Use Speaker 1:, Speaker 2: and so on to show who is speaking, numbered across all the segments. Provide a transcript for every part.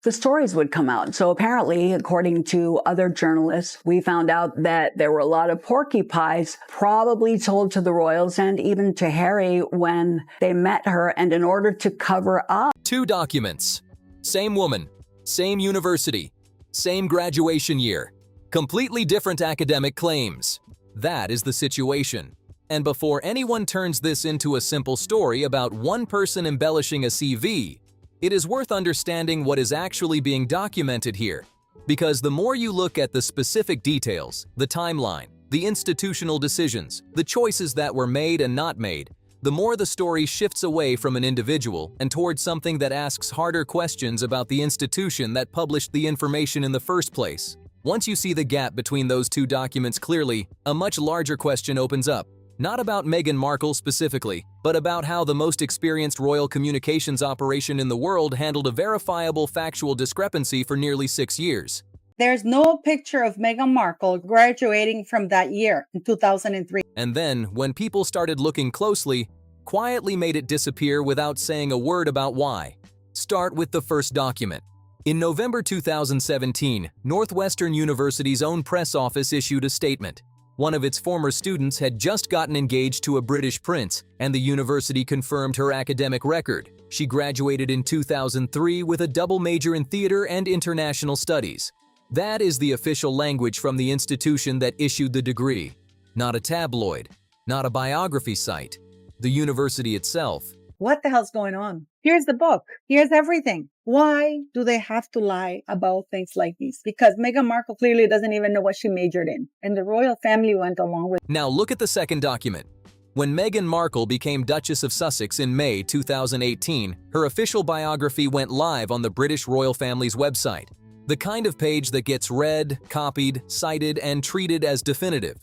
Speaker 1: the stories would come out. So apparently, according to other journalists, we found out that there were a lot of porcupines probably told to the royals and even to Harry when they met her, and in order to cover up.
Speaker 2: 2 documents. Same woman, same university, same graduation year. Completely different academic claims. That is the situation. And before anyone turns this into a simple story about one person embellishing a CV, it is worth understanding what is actually being documented here. Because the more you look at the specific details, the timeline, the institutional decisions, the choices that were made and not made, the more the story shifts away from an individual and towards something that asks harder questions about the institution that published the information in the first place. Once you see the gap between those 2 documents clearly, a much larger question opens up. Not about Meghan Markle specifically, but about how the most experienced royal communications operation in the world handled a verifiable factual discrepancy for nearly 6 years.
Speaker 3: There's no picture of Meghan Markle graduating from that year in 2003.
Speaker 2: And then, when people started looking closely, quietly made it disappear without saying a word about why. Start with the first document. In November 2017, Northwestern University's own press office issued a statement. One of its former students had just gotten engaged to a British prince, and the university confirmed her academic record. She graduated in 2003 with a double major in theater and international studies. That is the official language from the institution that issued the degree. Not a tabloid, not a biography site. The university itself.
Speaker 3: What the hell's going on? Here's the book. Here's everything. Why do they have to lie about things like these? Because Meghan Markle clearly doesn't even know what she majored in. And the royal family went along with it.
Speaker 2: Now look at the second document. When Meghan Markle became Duchess of Sussex in May 2018, her official biography went live on the British royal family's website. The kind of page that gets read, copied, cited, and treated as definitive.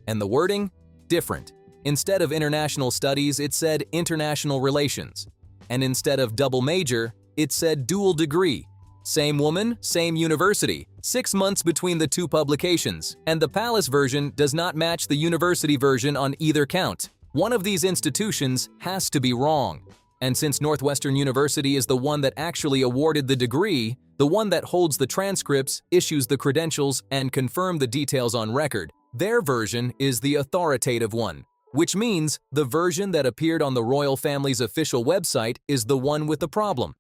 Speaker 2: And the wording? Different. Instead of international studies, it said international relations. And instead of double major, it said dual degree. Same woman, same university. 6 months between the 2 publications, and the palace version does not match the university version on either count. One of these institutions has to be wrong. And since Northwestern University is the one that actually awarded the degree, the one that holds the transcripts, issues the credentials, and confirms the details on record, their version is the authoritative one. Which means the version that appeared on the royal family's official website is the one with the problem.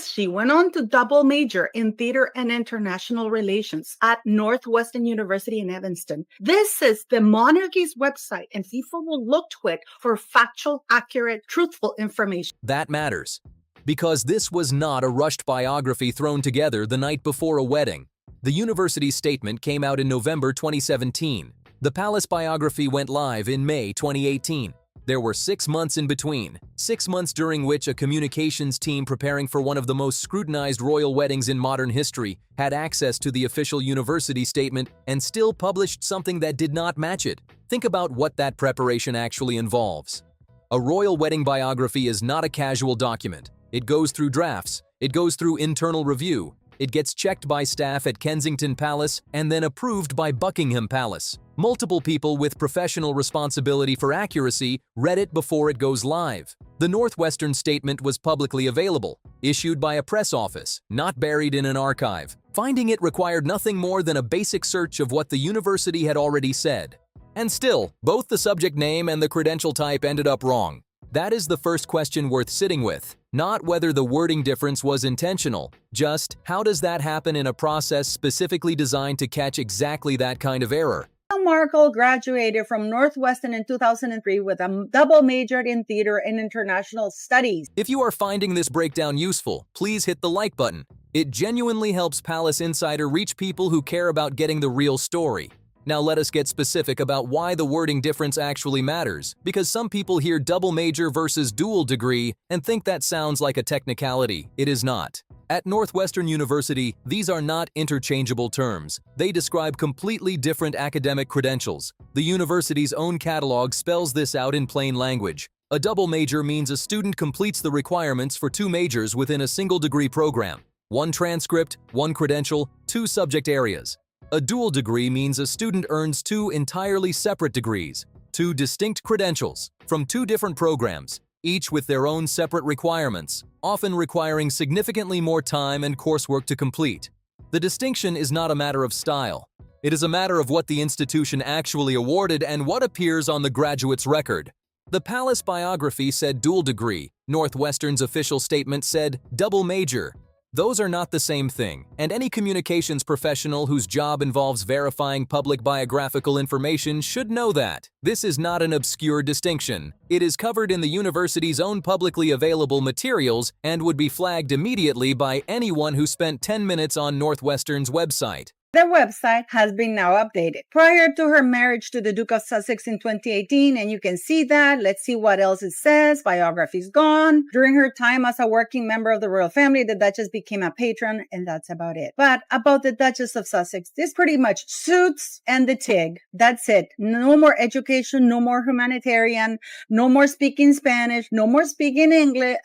Speaker 3: She went on to double major in theater and international relations at Northwestern University in Evanston. This is the monarchy's website, and people will look to it for factual, accurate, truthful information.
Speaker 2: That matters, because this was not a rushed biography thrown together the night before a wedding. The university's statement came out in November 2017. The palace biography went live in May 2018. There were 6 months in between, 6 months during which a communications team preparing for one of the most scrutinized royal weddings in modern history had access to the official university statement and still published something that did not match it. Think about what that preparation actually involves. A royal wedding biography is not a casual document. It goes through drafts, it goes through internal review, it gets checked by staff at Kensington Palace and then approved by Buckingham Palace. Multiple people with professional responsibility for accuracy read it before it goes live. The Northwestern statement was publicly available, issued by a press office, not buried in an archive. Finding it required nothing more than a basic search of what the university had already said. And still, both the subject name and the credential type ended up wrong. That is the first question worth sitting with. Not whether the wording difference was intentional, just how does that happen in a process specifically designed to catch exactly that kind of error?
Speaker 3: Markle graduated from Northwestern in 2003 with a double majored in theater and international studies.
Speaker 2: If you are finding this breakdown useful, please hit the like button. It genuinely helps Palace Insider reach people who care about getting the real story. Now let us get specific about why the wording difference actually matters, because some people hear double major versus dual degree and think that sounds like a technicality. It is not. At Northwestern University, these are not interchangeable terms. They describe completely different academic credentials. The university's own catalog spells this out in plain language. A double major means a student completes the requirements for 2 majors within a single degree program. 1 transcript, 1 credential, 2 subject areas. A dual degree means a student earns 2 entirely separate degrees, 2 distinct credentials, from 2 different programs, each with their own separate requirements, often requiring significantly more time and coursework to complete. The distinction is not a matter of style. It is a matter of what the institution actually awarded and what appears on the graduate's record. The Palace biography said dual degree. Northwestern's official statement said double major. Those are not the same thing, and any communications professional whose job involves verifying public biographical information should know that. This is not an obscure distinction. It is covered in the university's own publicly available materials and would be flagged immediately by anyone who spent 10 minutes on Northwestern's website.
Speaker 3: The website has been now updated prior to her marriage to the Duke of Sussex in 2018, and you can see that. Let's see what else it says. Biography's gone. During her time as a working member of the royal family, the Duchess became a patron, and that's about it. But about the Duchess of Sussex, this pretty much suits and the TIG. That's it. No more education, no more humanitarian, no more speaking Spanish, no more speaking English,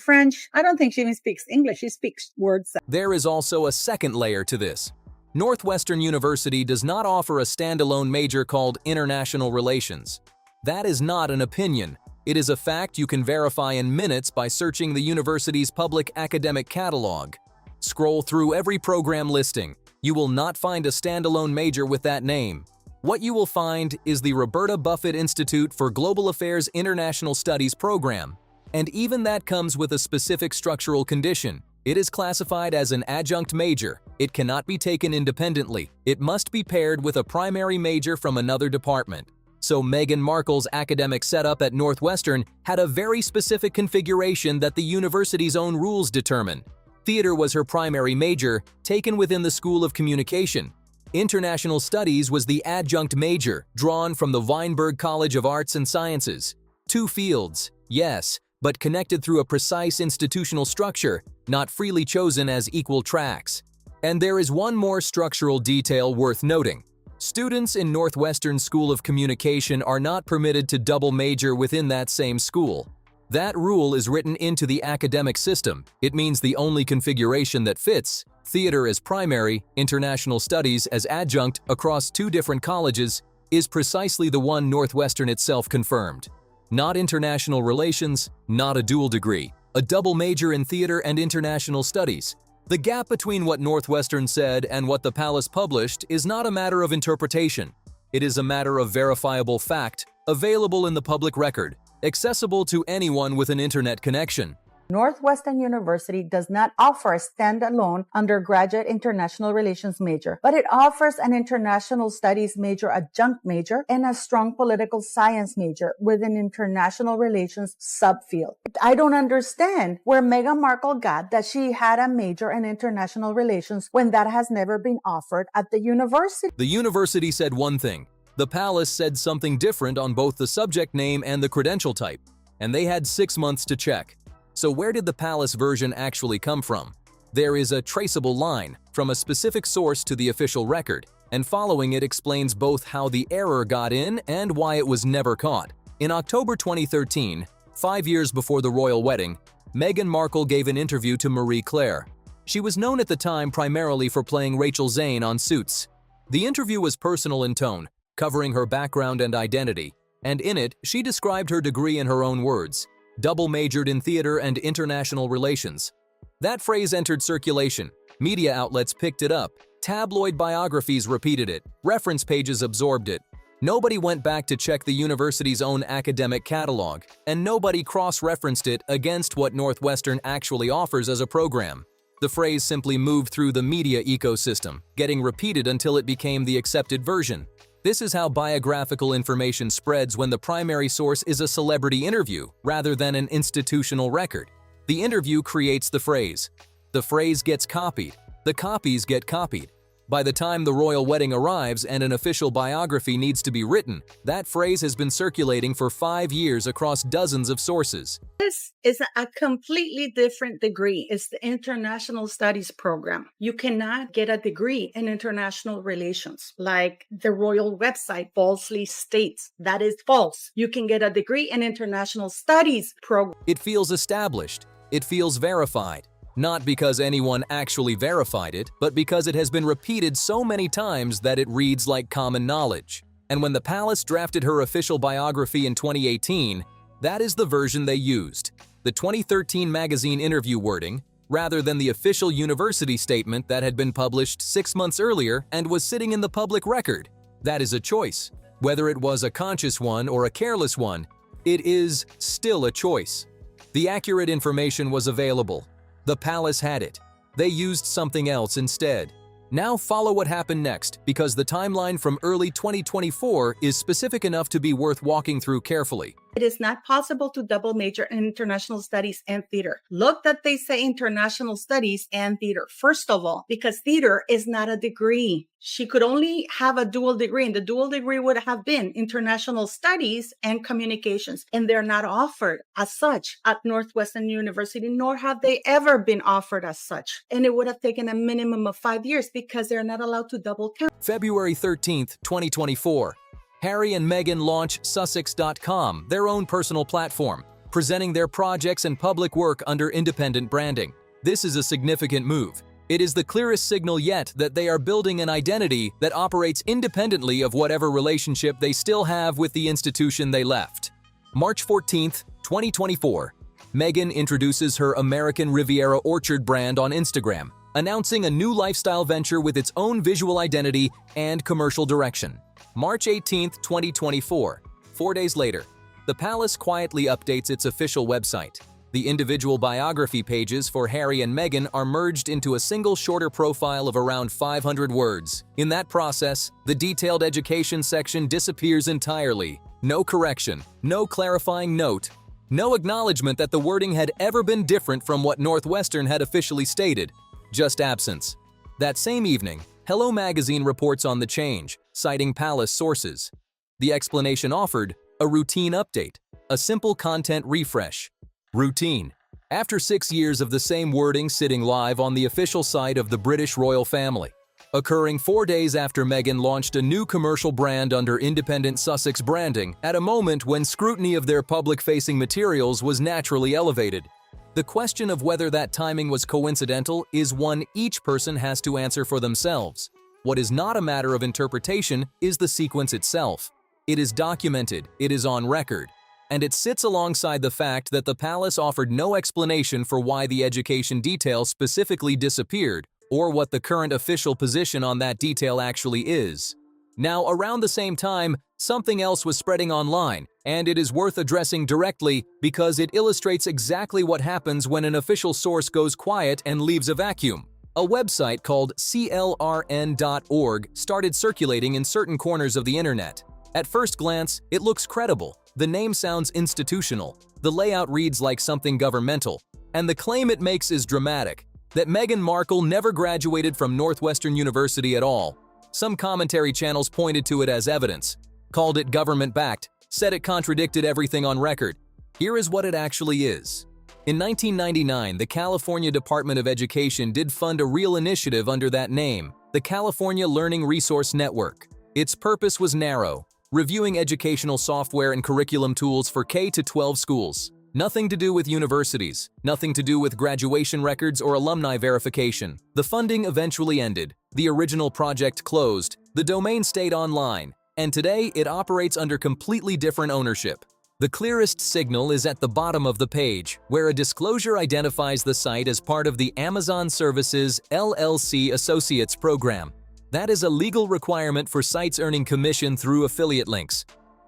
Speaker 3: French. I don't think she even speaks English. She speaks words.
Speaker 2: There is also a second layer to this. Northwestern University does not offer a standalone major called International Relations. That is not an opinion. It is a fact you can verify in minutes by searching the university's public academic catalog. Scroll through every program listing. You will not find a standalone major with that name. What you will find is the Roberta Buffett Institute for Global Affairs International Studies program. And even that comes with a specific structural condition. It is classified as an adjunct major. It cannot be taken independently. It must be paired with a primary major from another department. So Meghan Markle's academic setup at Northwestern had a very specific configuration that the university's own rules determine. Theater was her primary major, taken within the School of Communication. International Studies was the adjunct major, drawn from the Weinberg College of Arts and Sciences. Two fields, yes, but connected through a precise institutional structure, not freely chosen as equal tracks. And there is one more structural detail worth noting. Students in Northwestern School of Communication are not permitted to double major within that same school. That rule is written into the academic system. It means the only configuration that fits, theater as primary, international studies as adjunct across two different colleges, is precisely the one Northwestern itself confirmed. Not international relations, not a dual degree, a double major in theater and international studies. The gap between what Northwestern said and what the Palace published is not a matter of interpretation. It is a matter of verifiable fact, available in the public record, accessible to anyone with an internet connection.
Speaker 3: Northwestern University does not offer a standalone undergraduate international relations major, but it offers an international studies major adjunct major and a strong political science major with an international relations subfield. I don't understand where Meghan Markle got that she had a major in international relations when that has never been offered at the university.
Speaker 2: The university said one thing. The Palace said something different on both the subject name and the credential type, and they had 6 months to check. So where did the Palace version actually come from? There is a traceable line from a specific source to the official record, and following it explains both how the error got in and why it was never caught. In October 2013, 5 years before the royal wedding, Meghan Markle gave an interview to Marie Claire. She was known at the time primarily for playing Rachel Zane on Suits. The interview was personal in tone, covering her background and identity, and in it, she described her degree in her own words. Double majored in theater and international relations. That phrase entered circulation. Media outlets picked it up. Tabloid biographies repeated it. Reference pages absorbed it. Nobody went back to check the university's own academic catalog, and nobody cross-referenced it against what Northwestern actually offers as a program. The phrase simply moved through the media ecosystem, getting repeated until it became the accepted version. This is how biographical information spreads when the primary source is a celebrity interview rather than an institutional record. The interview creates the phrase. The phrase gets copied. The copies get copied. By the time the royal wedding arrives and an official biography needs to be written, that phrase has been circulating for 5 years across dozens of sources.
Speaker 3: This is a completely different degree. It's the International Studies program. You cannot get a degree in international relations, like the royal website falsely states. That is false. You can get a degree in International Studies program.
Speaker 2: It feels established. It feels verified. Not because anyone actually verified it, but because it has been repeated so many times that it reads like common knowledge. And when the Palace drafted her official biography in 2018, That is the version they used. The 2013 magazine interview wording, rather than the official university statement that had been published 6 months earlier and was sitting in the public record. That is a choice. Whether it was a conscious one or a careless one, it is still a choice. The accurate information was available. The palace had it. They used something else instead. Now follow what happened next, because the timeline from early 2024 is specific enough to be worth walking through carefully.
Speaker 3: It is not possible to double major in international studies and theater. Look that they say international studies and theater. First of all, because theater is not a degree. She could only have a dual degree, and the dual degree would have been international studies and communications. And they're not offered as such at Northwestern University, nor have they ever been offered as such. And it would have taken a minimum of 5 years because they're not allowed to double count.
Speaker 2: February 13th, 2024. Harry and Meghan launch Sussex.com, their own personal platform, presenting their projects and public work under independent branding. This is a significant move. It is the clearest signal yet that they are building an identity that operates independently of whatever relationship they still have with the institution they left. March 14th, 2024. Meghan introduces her American Riviera Orchard brand on Instagram, announcing a new lifestyle venture with its own visual identity and commercial direction. March 18th, 2024. 4 days later, the palace quietly updates its official website. The individual biography pages for Harry and Meghan are merged into a single shorter profile of around 500 words. In that process, the detailed education section disappears entirely. No correction, no clarifying note, no acknowledgement that the wording had ever been different from what Northwestern had officially stated. Just absence. That same evening, Hello Magazine reports on the change, citing palace sources. The explanation offered: a routine update, a simple content refresh. Routine. After 6 years of the same wording sitting live on the official site of the British royal family, occurring 4 days after Meghan launched a new commercial brand under independent Sussex branding at a moment when scrutiny of their public-facing materials was naturally elevated. The question of whether that timing was coincidental is one each person has to answer for themselves. What is not a matter of interpretation is the sequence itself. It is documented, it is on record, and it sits alongside the fact that the palace offered no explanation for why the education detail specifically disappeared or what the current official position on that detail actually is. Now, around the same time, something else was spreading online, and it is worth addressing directly because it illustrates exactly what happens when an official source goes quiet and leaves a vacuum. A website called clrn.org started circulating in certain corners of the internet. At first glance, it looks credible. The name sounds institutional, the layout reads like something governmental, and the claim it makes is dramatic, that Meghan Markle never graduated from Northwestern University at all. Some commentary channels pointed to it as evidence, called it government-backed, said it contradicted everything on record. Here is what it actually is. In 1999, the California Department of Education did fund a real initiative under that name, the California Learning Resource Network. Its purpose was narrow, reviewing educational software and curriculum tools for K-12 schools. Nothing to do with universities, nothing to do with graduation records or alumni verification. The funding eventually ended, the original project closed, the domain stayed online, and today it operates under completely different ownership. The clearest signal is at the bottom of the page, where a disclosure identifies the site as part of the Amazon Services LLC Associates program. That is a legal requirement for sites earning commission through affiliate links.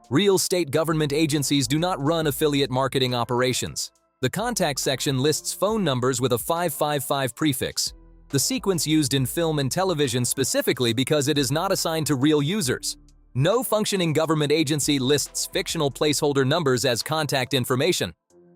Speaker 2: Real state government agencies do not run affiliate marketing operations. The contact section lists phone numbers with a 555 prefix. The sequence used in film and television specifically because it is not assigned to real users. No functioning government agency lists fictional placeholder numbers as contact information.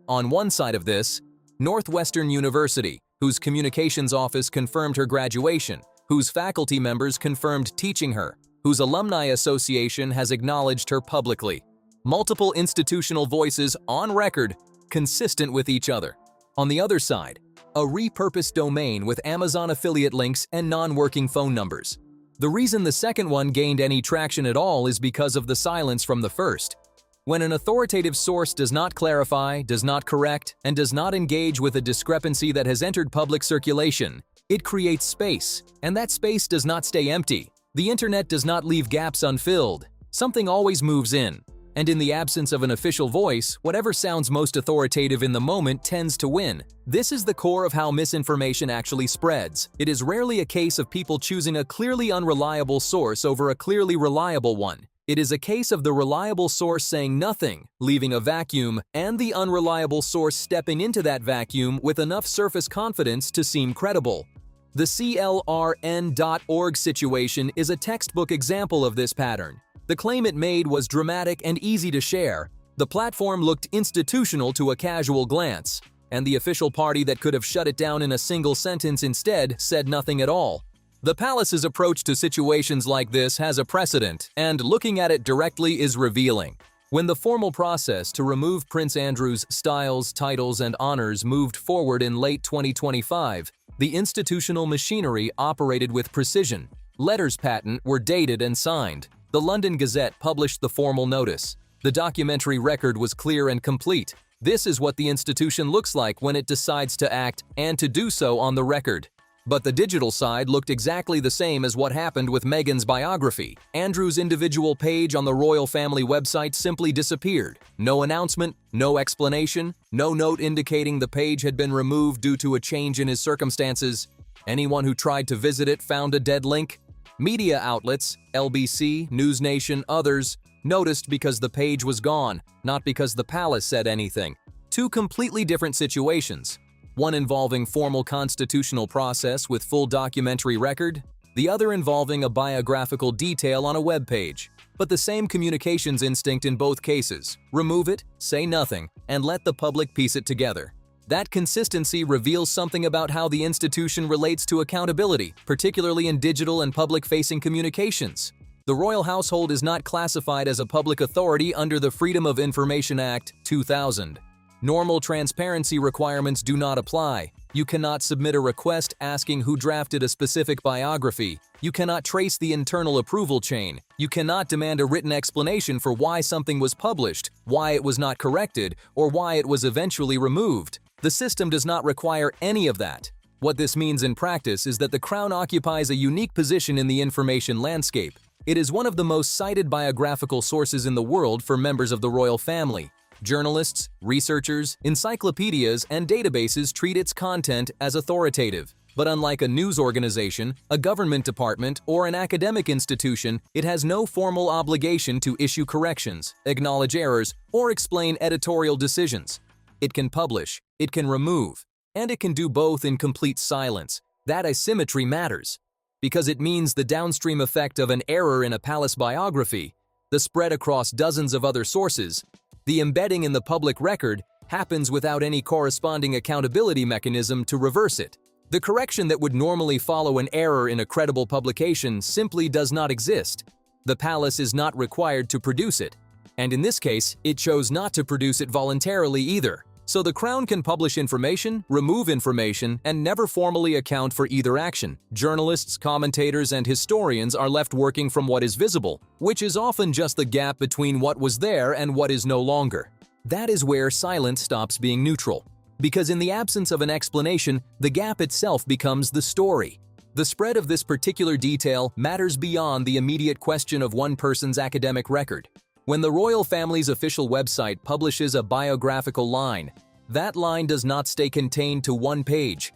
Speaker 2: On one side of this, Northwestern University, whose communications office confirmed her graduation, whose faculty members confirmed teaching her, whose alumni association has acknowledged her publicly. Multiple institutional voices on record, consistent with each other. On the other side, a repurposed domain with Amazon affiliate links and non-working phone numbers. The reason the second one gained any traction at all is because of the silence from the first. When an authoritative source does not clarify, does not correct, and does not engage with a discrepancy that has entered public circulation, it creates space, and that space does not stay empty. The internet does not leave gaps unfilled. Something always moves in. And in the absence of an official voice, whatever sounds most authoritative in the moment tends to win. This is the core of how misinformation actually spreads. It is rarely a case of people choosing a clearly unreliable source over a clearly reliable one. It is a case of the reliable source saying nothing, leaving a vacuum, and the unreliable source stepping into that vacuum with enough surface confidence to seem credible. The CLRN.org situation is a textbook example of this pattern. The claim it made was dramatic and easy to share. The platform looked institutional to a casual glance, and the official party that could have shut it down in a single sentence instead said nothing at all. The palace's approach to situations like this has a precedent, and looking at it directly is revealing. When the formal process to remove Prince Andrew's styles, titles, and honors moved forward in late 2025, the institutional machinery operated with precision. Letters patent were dated and signed. The London Gazette published the formal notice. The documentary record was clear and complete. This is what the institution looks like when it decides to act, and to do so on the record. But the digital side looked exactly the same as what happened with Meghan's biography. Andrew's individual page on the royal family website simply disappeared. No announcement, no explanation, no note indicating the page had been removed due to a change in his circumstances. Anyone who tried to visit it found a dead link. Media outlets, LBC, News Nation, others, noticed because the page was gone, not because the palace said anything. Two completely different situations. One involving formal constitutional process with full documentary record, the other involving a biographical detail on a web page. But the same communications instinct in both cases. Remove it, say nothing, and let the public piece it together. That consistency reveals something about how the institution relates to accountability, particularly in digital and public-facing communications. The royal household is not classified as a public authority under the Freedom of Information Act 2000. Normal transparency requirements do not apply. You cannot submit a request asking who drafted a specific biography. You cannot trace the internal approval chain. You cannot demand a written explanation for why something was published, why it was not corrected, or why it was eventually removed. The system does not require any of that. What this means in practice is that the Crown occupies a unique position in the information landscape. It is one of the most cited biographical sources in the world for members of the royal family. Journalists, researchers, encyclopedias, and databases treat its content as authoritative. But unlike a news organization, a government department, or an academic institution, it has no formal obligation to issue corrections, acknowledge errors, or explain editorial decisions. It can publish, it can remove, and it can do both in complete silence. That asymmetry matters, because it means the downstream effect of an error in a palace biography, the spread across dozens of other sources, the embedding in the public record, happens without any corresponding accountability mechanism to reverse it. The correction that would normally follow an error in a credible publication simply does not exist. The palace is not required to produce it. And in this case, it chose not to produce it voluntarily either. So the Crown can publish information, remove information, and never formally account for either action. Journalists, commentators, and historians are left working from what is visible, which is often just the gap between what was there and what is no longer. That is where silence stops being neutral. Because in the absence of an explanation, the gap itself becomes the story. The spread of this particular detail matters beyond the immediate question of one person's academic record. When the royal family's official website publishes a biographical line, that line does not stay contained to one page.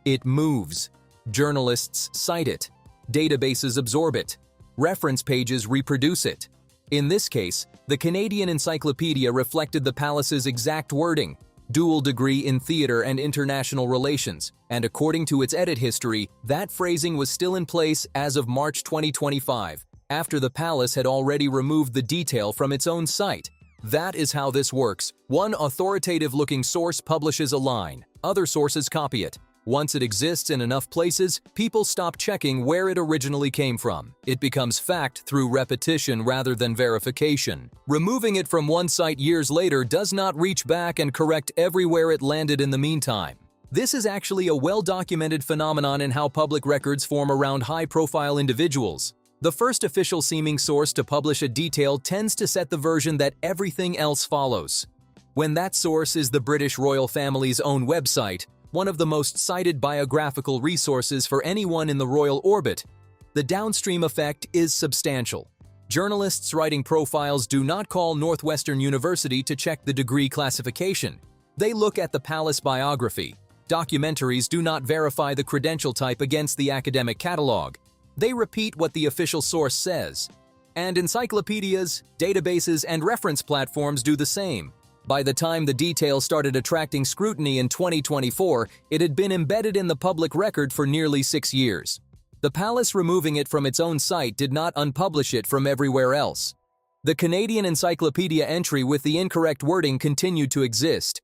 Speaker 2: It moves. Journalists cite it. Databases absorb it. Reference pages reproduce it. In this case, the Canadian Encyclopedia reflected the palace's exact wording, dual degree in theater and international relations, and according to its edit history, that phrasing was still in place as of March 2025. After the palace had already removed the detail from its own site. That is how this works. One authoritative-looking source publishes a line. Other sources copy it. Once it exists in enough places, people stop checking where it originally came from. It becomes fact through repetition rather than verification. Removing it from one site years later does not reach back and correct everywhere it landed in the meantime. This is actually a well-documented phenomenon in how public records form around high-profile individuals. The first official-seeming source to publish a detail tends to set the version that everything else follows. When that source is the British royal family's own website, one of the most cited biographical resources for anyone in the royal orbit, the downstream effect is substantial. Journalists writing profiles do not call Northwestern University to check the degree classification. They look at the palace biography. Documentaries do not verify the credential type against the academic catalog. They repeat what the official source says. And encyclopedias, databases, and reference platforms do the same. By the time the details started attracting scrutiny in 2024, it had been embedded in the public record for nearly 6 years. The palace removing it from its own site did not unpublish it from everywhere else. The Canadian Encyclopedia entry with the incorrect wording continued to exist.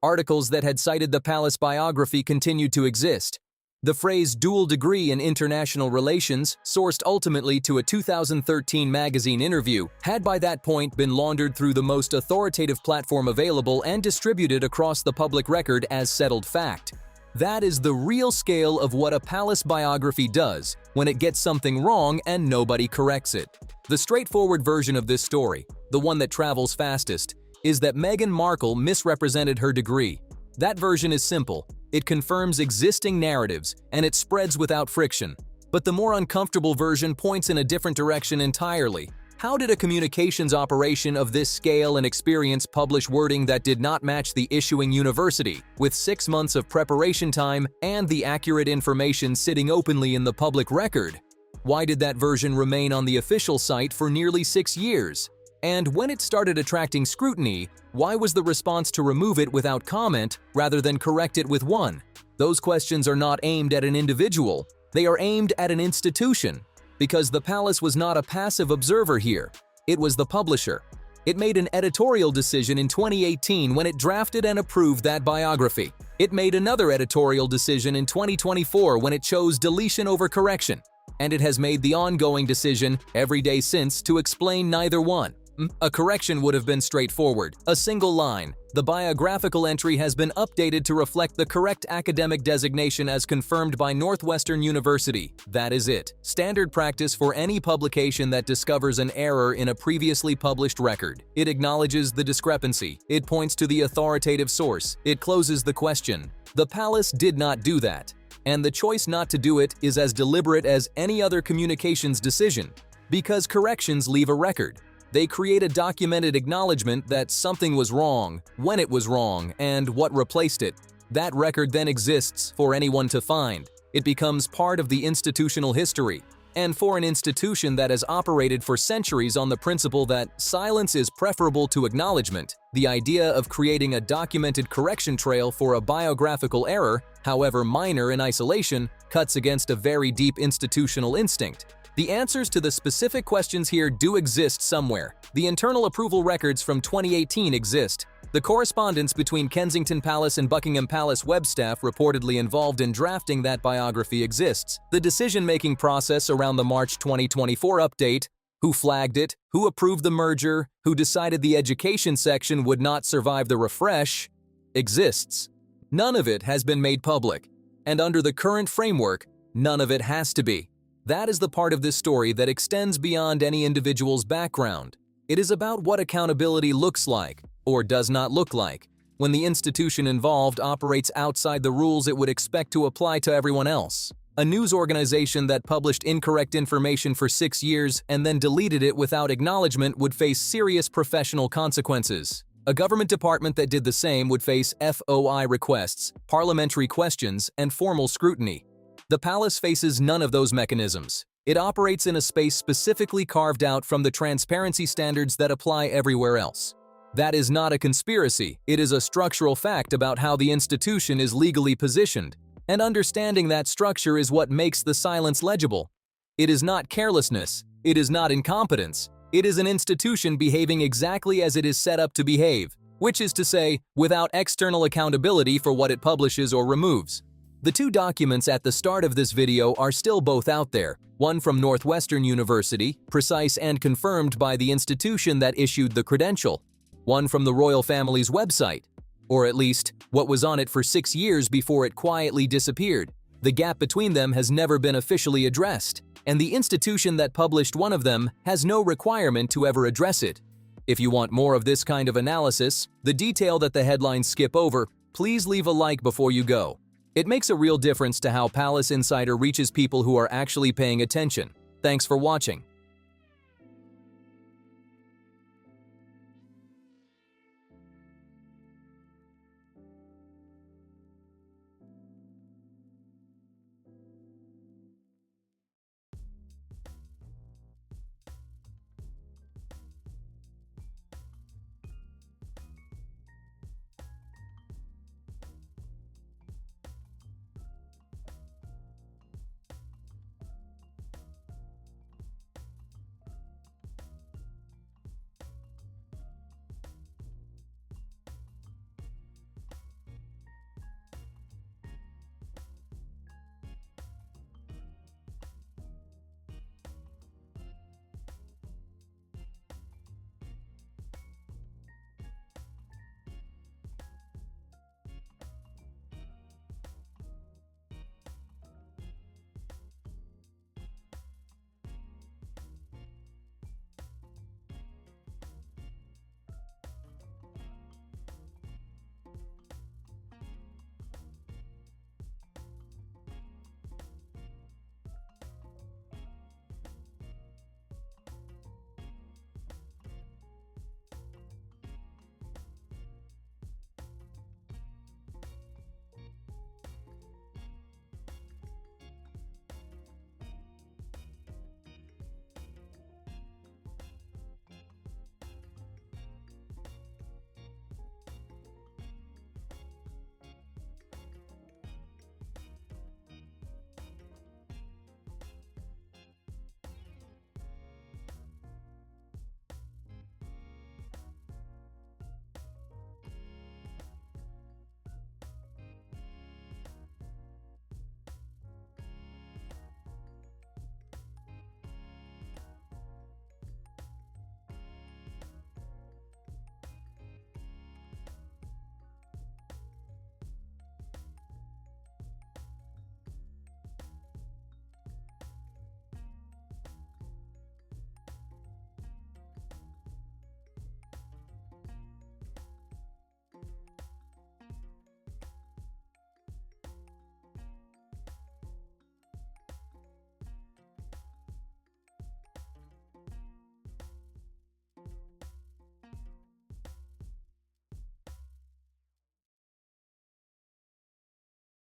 Speaker 2: Articles that had cited the palace biography continued to exist. The phrase dual degree in international relations, sourced ultimately to a 2013 magazine interview, had by that point been laundered through the most authoritative platform available and distributed across the public record as settled fact. That is the real scale of what a palace biography does when it gets something wrong and nobody corrects it. The straightforward version of this story, the one that travels fastest, is that Meghan Markle misrepresented her degree. That version is simple. It confirms existing narratives, and it spreads without friction. But the more uncomfortable version points in a different direction entirely. How did a communications operation of this scale and experience publish wording that did not match the issuing university, with 6 months of preparation time and the accurate information sitting openly in the public record? Why did that version remain on the official site for nearly 6 years? And when it started attracting scrutiny, why was the response to remove it without comment rather than correct it with one? Those questions are not aimed at an individual, they are aimed at an institution. Because the palace was not a passive observer here, it was the publisher. It made an editorial decision in 2018 when it drafted and approved that biography. It made another editorial decision in 2024 when it chose deletion over correction. And it has made the ongoing decision every day since to explain neither one. A correction would have been straightforward. A single line. The biographical entry has been updated to reflect the correct academic designation as confirmed by Northwestern University. That is it. Standard practice for any publication that discovers an error in a previously published record. It acknowledges the discrepancy. It points to the authoritative source. It closes the question. The palace did not do that. And the choice not to do it is as deliberate as any other communications decision. Because corrections leave a record. They create a documented acknowledgement that something was wrong, when it was wrong, and what replaced it. That record then exists for anyone to find. It becomes part of the institutional history. And for an institution that has operated for centuries on the principle that silence is preferable to acknowledgement, the idea of creating a documented correction trail for a biographical error, however minor in isolation, cuts against a very deep institutional instinct. The answers to the specific questions here do exist somewhere. The internal approval records from 2018 exist. The correspondence between Kensington Palace and Buckingham Palace web staff reportedly involved in drafting that biography exists. The decision-making process around the March 2024 update, who flagged it, who approved the merger, who decided the education section would not survive the refresh, exists. None of it has been made public. And under the current framework, none of it has to be. That is the part of this story that extends beyond any individual's background. It is about what accountability looks like, or does not look like, when the institution involved operates outside the rules it would expect to apply to everyone else. A news organization that published incorrect information for 6 years and then deleted it without acknowledgement would face serious professional consequences. A government department that did the same would face FOI requests, parliamentary questions, and formal scrutiny. The palace faces none of those mechanisms. It operates in a space specifically carved out from the transparency standards that apply everywhere else. That is not a conspiracy, it is a structural fact about how the institution is legally positioned, and understanding that structure is what makes the silence legible. It is not carelessness, it is not incompetence, it is an institution behaving exactly as it is set up to behave, which is to say, without external accountability for what it publishes or removes. The two documents at the start of this video are still both out there, one from Northwestern University, precise and confirmed by the institution that issued the credential, one from the royal family's website, or at least, what was on it for 6 years before it quietly disappeared. The gap between them has never been officially addressed, and the institution that published one of them has no requirement to ever address it. If you want more of this kind of analysis, the detail that the headlines skip over, please leave a like before you go. It makes a real difference to how Palace Insider reaches people who are actually paying attention. Thanks for watching.